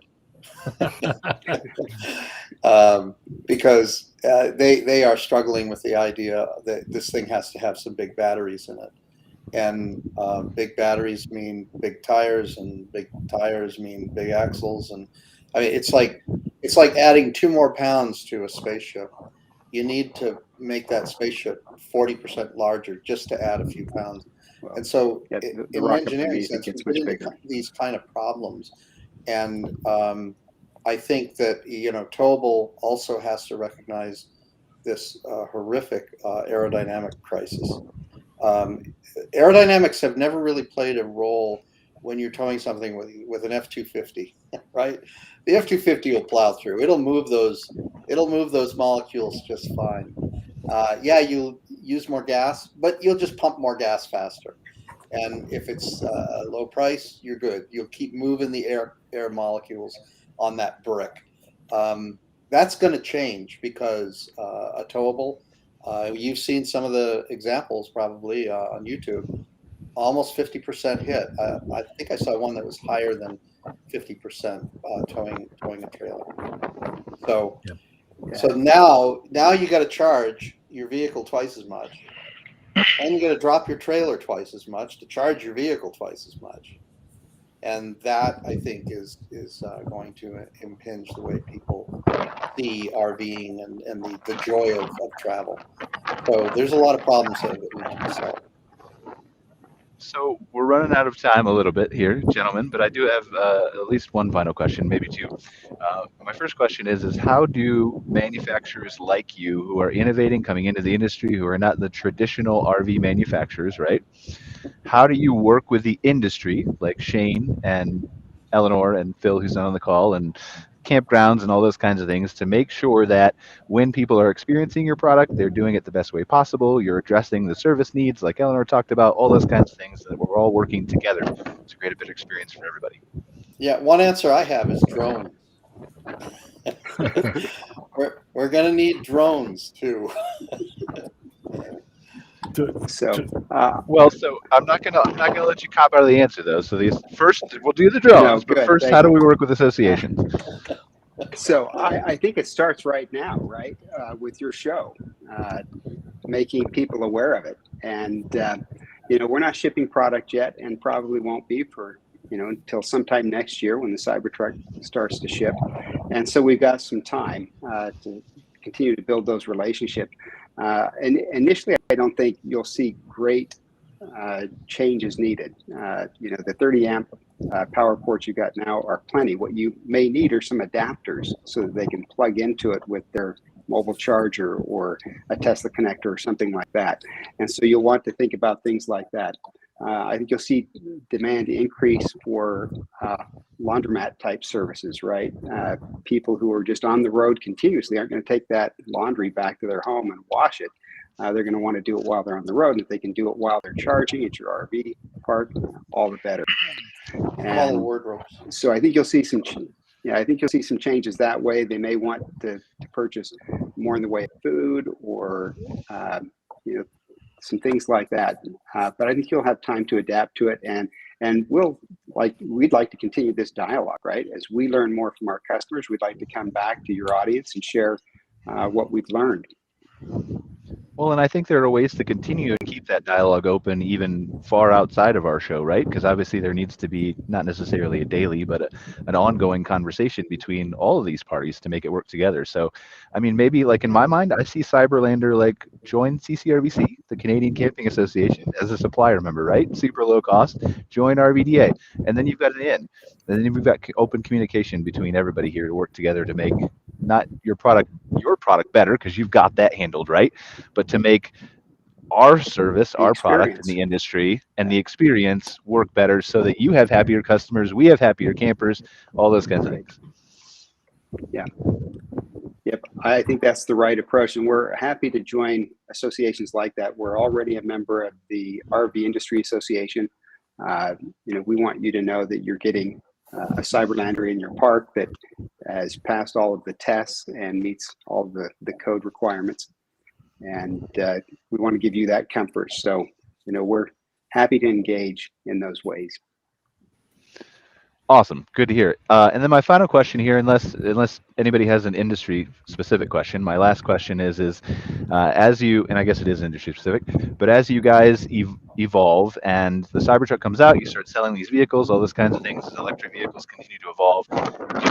because they are struggling with the idea that this thing has to have some big batteries in it, and big batteries mean big tires, and big tires mean big axles, and I mean it's like adding 2 more pounds to a spaceship. You need to make that spaceship 40% larger just to add a few pounds. And so in the engineering sense, we get into these kind of problems. And I think that, Towable also has to recognize this horrific aerodynamic crisis. Aerodynamics have never really played a role when you're towing something with an F-250, right? The F-250 will plow through. It'll move those molecules just fine. Yeah, you'll use more gas, but you'll just pump more gas faster. And if it's a low price, you're good. You'll keep moving the air molecules on that brick. That's going to change because a towable, you've seen some of the examples probably on YouTube, almost 50% hit. I think I saw one that was higher than 50% towing a trailer. So. Yep. Yeah. So now you got to charge your vehicle twice as much, and you got to drop your trailer twice as much to charge your vehicle twice as much, and that I think is going to impinge the way people see RVing and the joy of travel. So there's a lot of problems that we need to solve. So we're running out of time a little bit here, gentlemen, but I do have at least one final question, maybe two. My first question is how do manufacturers like you who are innovating, coming into the industry, who are not the traditional RV manufacturers, right? How do you work with the industry, like Shane and Eleanore and Phil, who's on the call, and campgrounds and all those kinds of things to make sure that when people are experiencing your product, they're doing it the best way possible. You're addressing the service needs, like Eleanor talked about, all those kinds of things, so that we're all working together to create a better experience for everybody. Yeah, one answer I have is drones. we're going to need drones too. So, so I'm not gonna let you cop out of the answer though. So first we'll do the drones, but first, how do we work with associations? So I think it starts right now, right, with your show, making people aware of it. And we're not shipping product yet, and probably won't be for until sometime next year when the CyberTruck starts to ship. And so we've got some time to continue to build those relationships. And initially, I don't think you'll see great changes needed. The 30 amp power ports you got now are plenty. What you may need are some adapters so that they can plug into it with their mobile charger or a Tesla connector or something like that. And so you'll want to think about things like that. I think you'll see demand increase for laundromat type services, right? People who are just on the road continuously aren't going to take that laundry back to their home and wash it. They're going to want to do it while they're on the road. And if they can do it while they're charging at your RV park, all the better. All the wardrobes. So I think you'll see some. I think you'll see some changes that way. They may want to purchase more in the way of food or some things like that. But I think you'll have time to adapt to it, and we'd like to continue this dialogue, right? As we learn more from our customers, we'd like to come back to your audience and share what we've learned. Well, and I think there are ways to continue and keep that dialogue open even far outside of our show, right? Because obviously there needs to be not necessarily a daily, but an ongoing conversation between all of these parties to make it work together. So, I mean, maybe like in my mind, I see Cyberlandr like join CCRVC, the Canadian Camping Association, as a supplier member, right? Super low cost, join RVDA. And then you've got an in. And then we've got open communication between everybody here to work together to make not your product better, because you've got that handled, right? But to make our service, our product in the industry and the experience work better so that you have happier customers, we have happier campers, all those kinds of things. Yeah. Yep. I think that's the right approach. And we're happy to join associations like that. We're already a member of the RV Industry Association. We want you to know that you're getting a Cyberlandr in your park that has passed all of the tests and meets all the code requirements. And we want to give you that comfort. So, we're happy to engage in those ways. Awesome. Good to hear. And then my final question here, unless anybody has an industry specific question, my last question is as you, and I guess it is industry specific, but as you guys evolve and the CyberTruck comes out, you start selling these vehicles, all those kinds of things, as electric vehicles continue to evolve,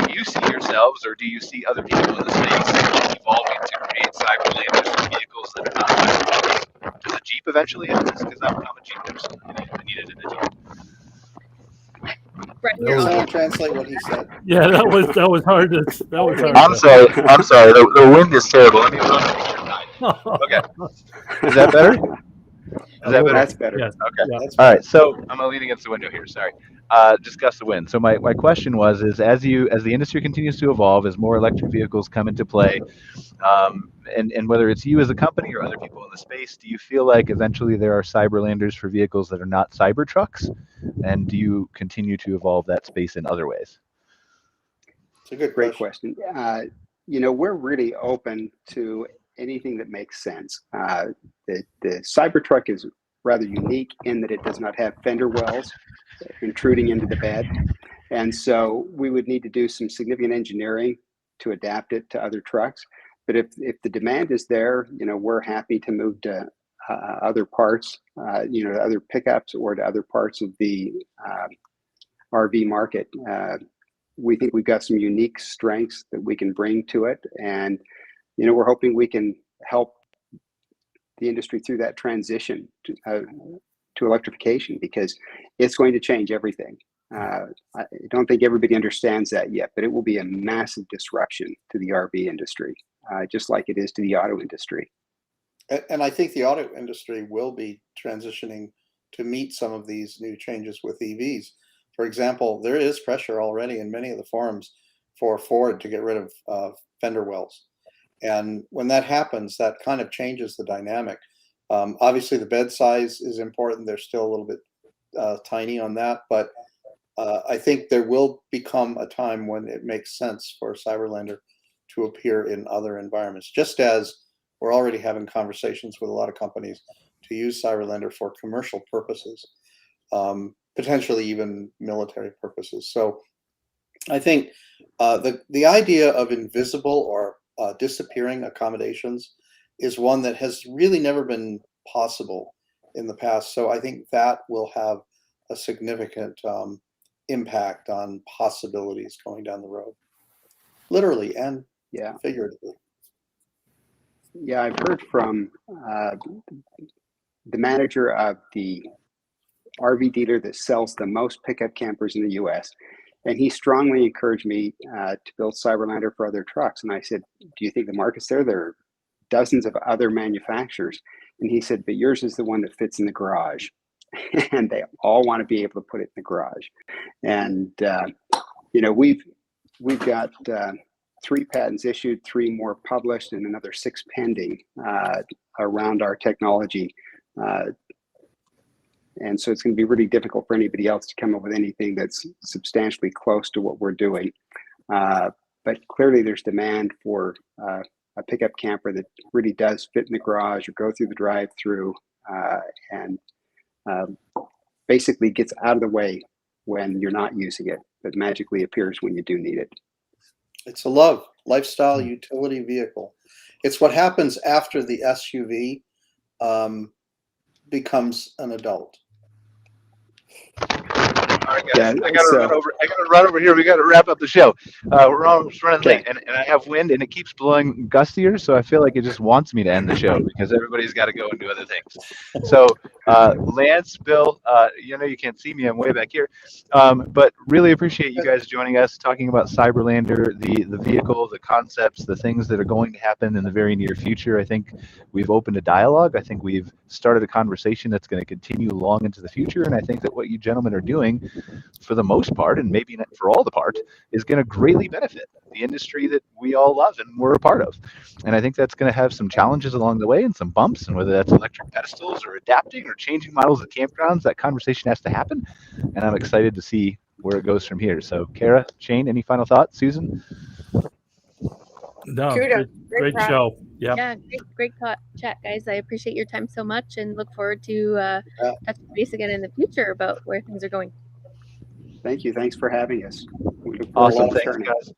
do you see yourselves or do you see other people in the space evolving to create Cyberlandrs for vehicles that are not CyberTrucks? Does a Jeep eventually have this? Because I'm a Jeep person. I need it in a Jeep. Someone translate what he said. Yeah, that was hard to. I'm sorry. The wind is terrible. Let me run. Okay. Is that better? Is that better? That's better. Yes. Okay. Yeah. All right. So I'm gonna lean against the window here. Sorry. Discuss the wind. So my question was as the industry continues to evolve, as more electric vehicles come into play, and whether it's you as a company or other people in the space, do you feel like eventually there are Cyberlandrs for vehicles that are not Cybertrucks? And do you continue to evolve that space in other ways? It's a great question. We're really open to anything that makes sense. The CyberTruck is rather unique in that it does not have fender wells intruding into the bed. And so we would need to do some significant engineering to adapt it to other trucks. But if the demand is there, we're happy to move to other parts, to other pickups or to other parts of the RV market. We think we've got some unique strengths that we can bring to it. And, we're hoping we can help the industry through that transition to electrification, because it's going to change everything. I don't think everybody understands that yet, but it will be a massive disruption to the RV industry, just like it is to the auto industry. And I think the auto industry will be transitioning to meet some of these new changes with EVs. For example, there is pressure already in many of the forums for Ford to get rid of fender wells. And when that happens, that kind of changes the dynamic. Obviously, the bed size is important. They're still a little bit tiny on that, but I think there will become a time when it makes sense for Cyberlandr to appear in other environments, just as we're already having conversations with a lot of companies to use Cyberlandr for commercial purposes, potentially even military purposes. So I think the idea of invisible or disappearing accommodations is one that has really never been possible in the past. So I think that will have a significant impact on possibilities going down the road, literally and figuratively. Yeah, I've heard from the manager of the RV dealer that sells the most pickup campers in the US, and he strongly encouraged me to build Cyberlandr for other trucks. And I said, do you think the market's there? There are dozens of other manufacturers. And he said, but yours is the one that fits in the garage. And they all want to be able to put it in the garage. And you know, we've got 3 patents issued, 3 more published, and another 6 pending around our technology. And so it's going to be really difficult for anybody else to come up with anything that's substantially close to what we're doing. But clearly there's demand for a pickup camper that really does fit in the garage or go through the drive-through and basically gets out of the way when you're not using it, but magically appears when you do need it. It's a lifestyle utility vehicle. It's what happens after the SUV becomes an adult. All right, guys. I gotta run over here. We gotta wrap up the show. We're almost running late, and I have wind, and it keeps blowing gustier, so I feel like it just wants me to end the show because everybody's got to go and do other things. So, Lance, Bill, you know you can't see me. I'm way back here, but really appreciate you guys joining us, talking about Cyberlandr, the vehicle, the concepts, the things that are going to happen in the very near future. I think we've opened a dialogue. I think we've started a conversation that's going to continue long into the future, and I think that what you gentlemen are doing, for the most part, and maybe not for all the part, is going to greatly benefit the industry that we all love and we're a part of. And I think that's going to have some challenges along the way and some bumps, and whether that's electric pedestals or adapting or changing models at campgrounds, that conversation has to happen. And I'm excited to see where it goes from here. So, Cara, Shane, any final thoughts? Susan? No, great show. Yeah, great chat, guys. I appreciate your time so much and look forward to touching base again in the future about where things are going. Thank you. Thanks for having us. Awesome. Thanks, guys.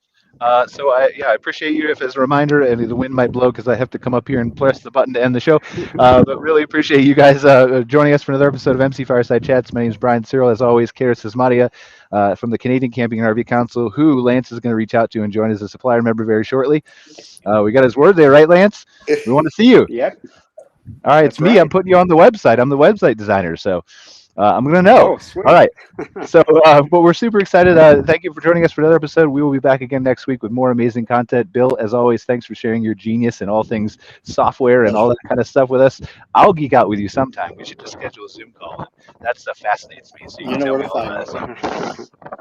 So I appreciate you. If as a reminder, and the wind might blow because I have to come up here and press the button to end the show. But really appreciate you guys joining us for another episode of MC Fireside Chats. My name is Brian Searl. As always, Cara Csizmadia from the Canadian Camping and RV Council, who Lance is going to reach out to and join as a supplier member very shortly. We got his word there, right, Lance? We want to see you. Yep. All right, it's me. I'm putting you on the website. I'm the website designer, so I'm going to know. Sweet. All right. So, but we're super excited. Thank you for joining us for another episode. We will be back again next week with more amazing content. Bill, as always, thanks for sharing your genius and all things software and all that kind of stuff with us. I'll geek out with you sometime. We should just schedule a Zoom call. That stuff fascinates me. So you know where to find us. All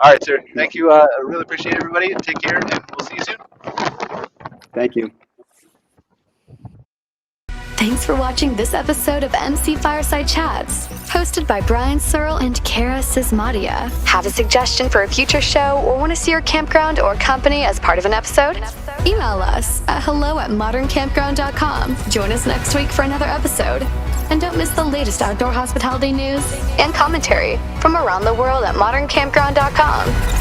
right, sir. Thank you. I really appreciate everybody. Take care, and we'll see you soon. Thank you. Thanks for watching this episode of MC Fireside Chats, hosted by Brian Searl and Cara Csizmadia. Have a suggestion for a future show or want to see your campground or company as part of an episode? Email us at hello@moderncampground.com. Join us next week for another episode. And don't miss the latest outdoor hospitality news and commentary from around the world at moderncampground.com.